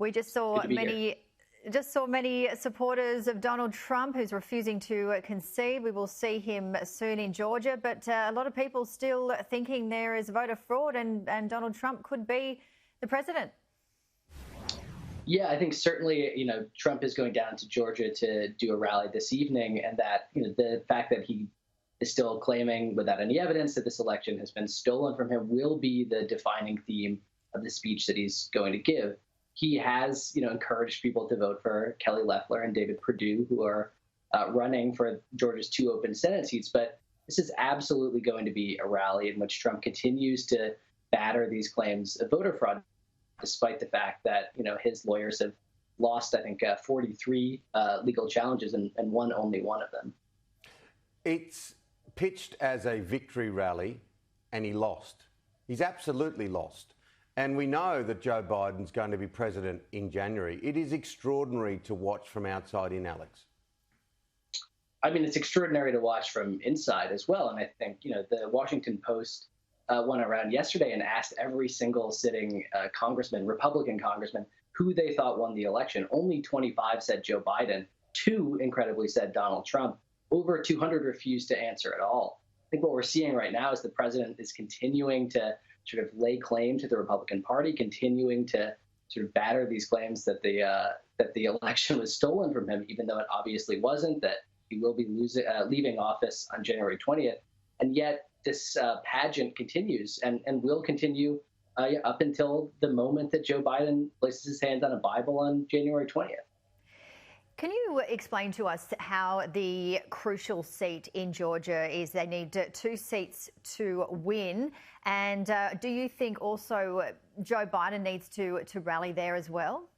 We Good to be here. just saw many supporters of Donald Trump who's refusing to concede. We will see him soon in Georgia, but a lot of people still thinking there is voter fraud and Donald Trump could be the president. Yeah, I think certainly, Trump is going down to Georgia to do a rally this evening, and that, the fact that he is still claiming without any evidence that this election has been stolen from him will be the defining theme of the speech that he's going to give. He has, encouraged people to vote for Kelly Loeffler and David Perdue, who are running for Georgia's 2 open Senate seats. But this is absolutely going to be a rally in which Trump continues to batter these claims of voter fraud, despite the fact that, his lawyers have lost, I think, 43 legal challenges and won only one of them. It's pitched as a victory rally, and he lost. He's absolutely lost. And we know that Joe Biden's going to be president in January. It is extraordinary to watch from outside in, Alex. I mean, it's extraordinary to watch from inside as well. And I think, the Washington Post went around yesterday and asked every single sitting congressman, Republican congressman, who they thought won the election. Only 25 said Joe Biden. 2, incredibly, said Donald Trump. Over 200 refused to answer at all. I think what we're seeing right now is the president is continuing to sort of lay claim to the Republican Party, continuing to sort of batter these claims that the election was stolen from him, even though it obviously wasn't, that he will be leaving office on January 20th. And yet this pageant continues and will continue up until the moment that Joe Biden places his hand on a Bible on January 20th. Can you explain to us how the crucial seat in Georgia is? They need 2 seats to win. And do you think also Joe Biden needs to rally there as well?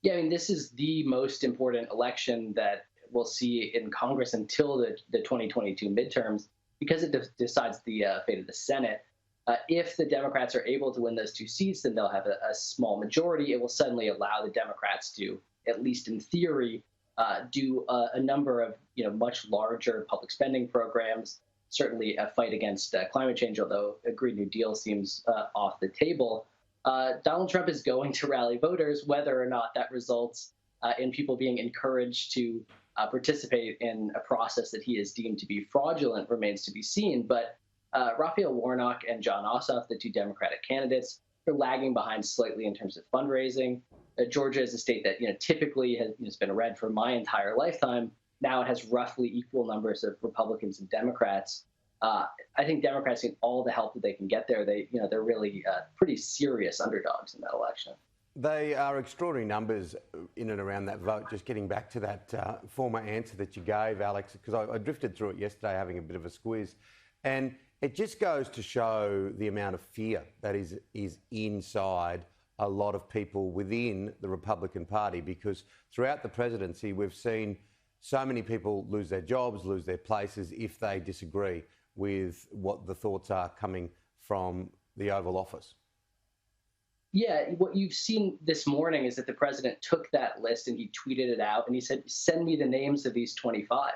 Yeah, I mean, this is the most important election that we'll see in Congress until the 2022 midterms, because it decides the fate of the Senate. If the Democrats are able to win those 2 seats, then they'll have a small majority. It will suddenly allow the Democrats to, at least in theory, do a number of much larger public spending programs. Certainly a fight against climate change, although a Green New Deal seems off the table. Donald Trump is going to rally voters. Whether or not that results in people being encouraged to participate in a process that he has deemed to be fraudulent remains to be seen. But Raphael Warnock and John Ossoff, the 2 Democratic candidates, are lagging behind slightly in terms of fundraising. Georgia is a state that typically has been red for my entire lifetime. Now it has roughly equal numbers of Republicans and Democrats. I think Democrats need all the help that they can get there. They're really pretty serious underdogs in that election. They are extraordinary numbers in and around that vote. Just getting back to that former answer that you gave, Alex, because I drifted through it yesterday having a bit of a squiz. And it just goes to show the amount of fear that is inside a lot of people within the Republican Party, because throughout the presidency, we've seen so many people lose their jobs, lose their places if they disagree with what the thoughts are coming from the Oval Office. Yeah, what you've seen this morning is that the president took that list and he tweeted it out and he said, send me the names of these 25.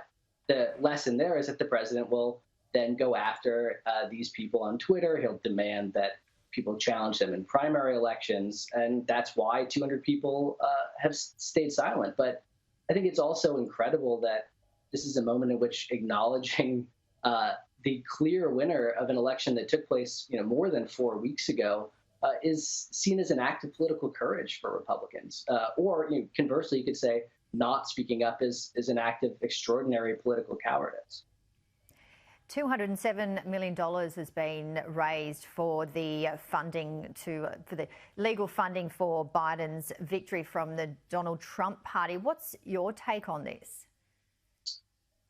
The lesson there is that the president will then go after these people on Twitter. He'll demand that people challenge them in primary elections, and that's why 200 people have stayed silent. But I think it's also incredible that this is a moment in which acknowledging the clear winner of an election that took place, more than 4 weeks ago, is seen as an act of political courage for Republicans. Or conversely, you could say not speaking up is an act of extraordinary political cowardice. $207 million has been raised for the for the legal funding for Biden's victory from the Donald Trump party. What's your take on this?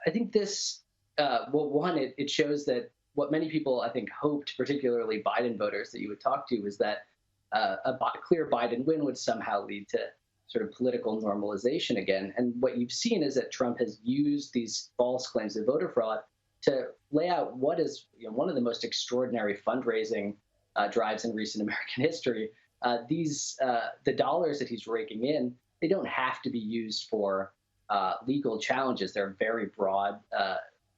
I think this, it shows that what many people, I think, hoped, particularly Biden voters that you would talk to, is that a clear Biden win would somehow lead to sort of political normalization again. And what you've seen is that Trump has used these false claims of voter fraud to lay out what is one of the most extraordinary fundraising drives in recent American history. The dollars that he's raking in, they don't have to be used for legal challenges. There are very broad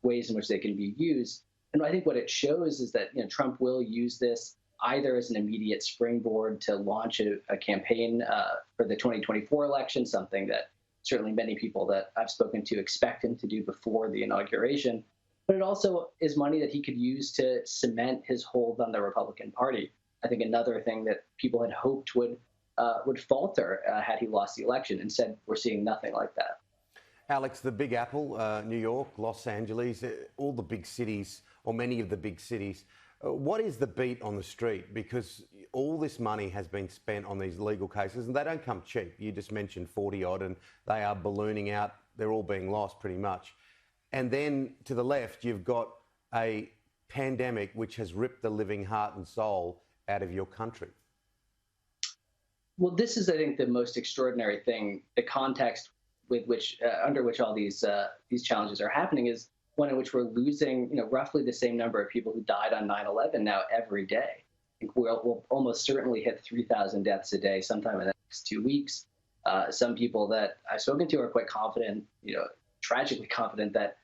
ways in which they can be used. And I think what it shows is that Trump will use this either as an immediate springboard to launch a campaign for the 2024 election, something that certainly many people that I've spoken to expect him to do before the inauguration. But it also is money that he could use to cement his hold on the Republican Party. I think another thing that people had hoped would falter had he lost the election. Instead, we're seeing nothing like that. Alex, the Big Apple, New York, Los Angeles, all the big cities, or many of the big cities, what is the beat on the street? Because all this money has been spent on these legal cases, and they don't come cheap. You just mentioned 40 odd, and they are ballooning out. They're all being lost pretty much. And then to the left, you've got a pandemic which has ripped the living heart and soul out of your country. Well, this is, I think, the most extraordinary thing. The context with which, under which all these challenges are happening is one in which we're losing, roughly the same number of people who died on 9/11 now every day. I think we'll almost certainly hit 3,000 deaths a day sometime in the next 2 weeks. Some people that I've spoken to are quite confident, tragically confident that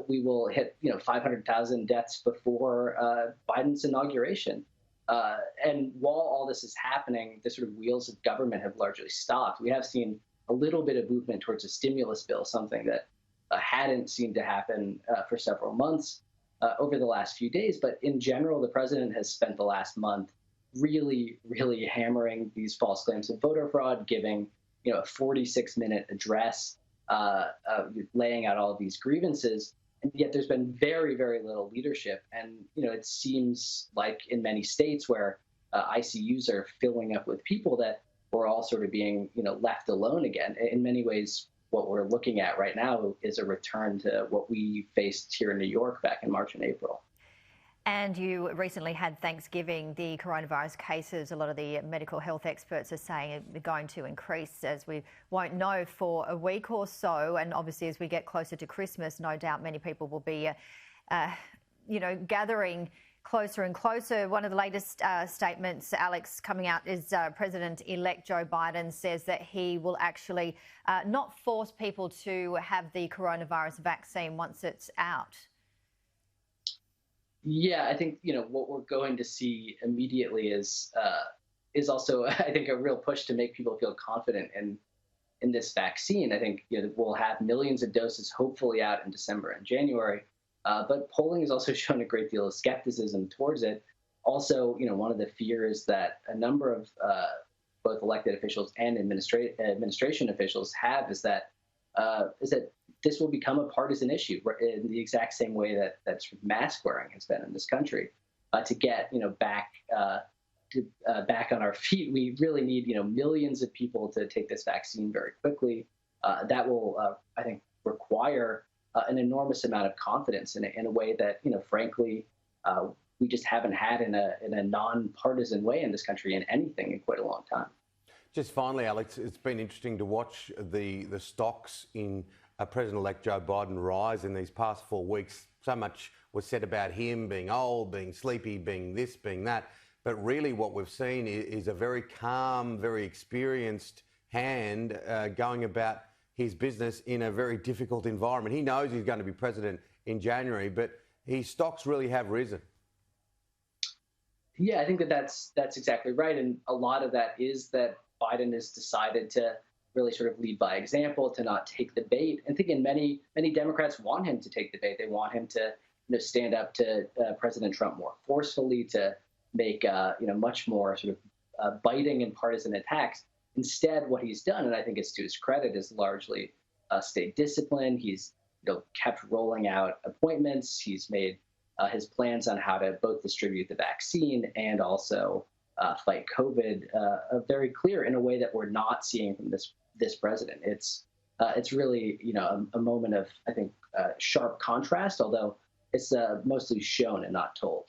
we will hit 500,000 deaths before Biden's inauguration. And while all this is happening, the sort of wheels of government have largely stopped. We have seen a little bit of movement towards a stimulus bill, something that hadn't seemed to happen for several months over the last few days. But in general, the president has spent the last month really, really hammering these false claims of voter fraud, giving a 46-minute address, laying out all of these grievances. And yet there's been very, very little leadership. And, it seems like in many states where ICUs are filling up with people that we're all sort of being, left alone again. In many ways, what we're looking at right now is a return to what we faced here in New York back in March and April. And you recently had Thanksgiving. The coronavirus cases, a lot of the medical health experts are saying are going to increase, as we won't know for a week or so. And obviously, as we get closer to Christmas, no doubt many people will be, gathering closer and closer. One of the latest statements, Alex, coming out is President-elect Joe Biden says that he will actually not force people to have the coronavirus vaccine once it's out. Yeah, I think what we're going to see immediately is also, I think, a real push to make people feel confident in this vaccine. I think we'll have millions of doses hopefully out in December and January, but polling has also shown a great deal of skepticism towards it. Also, one of the fears that a number of both elected officials and administration officials have is that this will become a partisan issue in the exact same way that mask wearing has been in this country. To get back on our feet, we really need millions of people to take this vaccine very quickly. That will, I think, require an enormous amount of confidence in a way that frankly we just haven't had in a nonpartisan way in this country in anything in quite a long time. Just finally, Alex, it's been interesting to watch the stocks in President-elect Joe Biden rise in these past 4 weeks. So much was said about him being old, being sleepy, being this, being that. But really what we've seen is a very calm, very experienced hand going about his business in a very difficult environment. He knows he's going to be president in January, but his stocks really have risen. Yeah, I think that's exactly right. And a lot of that is that Biden has decided to really sort of lead by example, to not take the bait. And thinking many Democrats want him to take the bait. They want him to stand up to President Trump more forcefully, to make much more sort of biting and partisan attacks. Instead, what he's done, and I think it's to his credit, is largely stayed disciplined. He's kept rolling out appointments. He's made his plans on how to both distribute the vaccine and also fight COVID very clear in a way that we're not seeing from this president. It's really a moment of, I think, sharp contrast, although it's mostly shown and not told.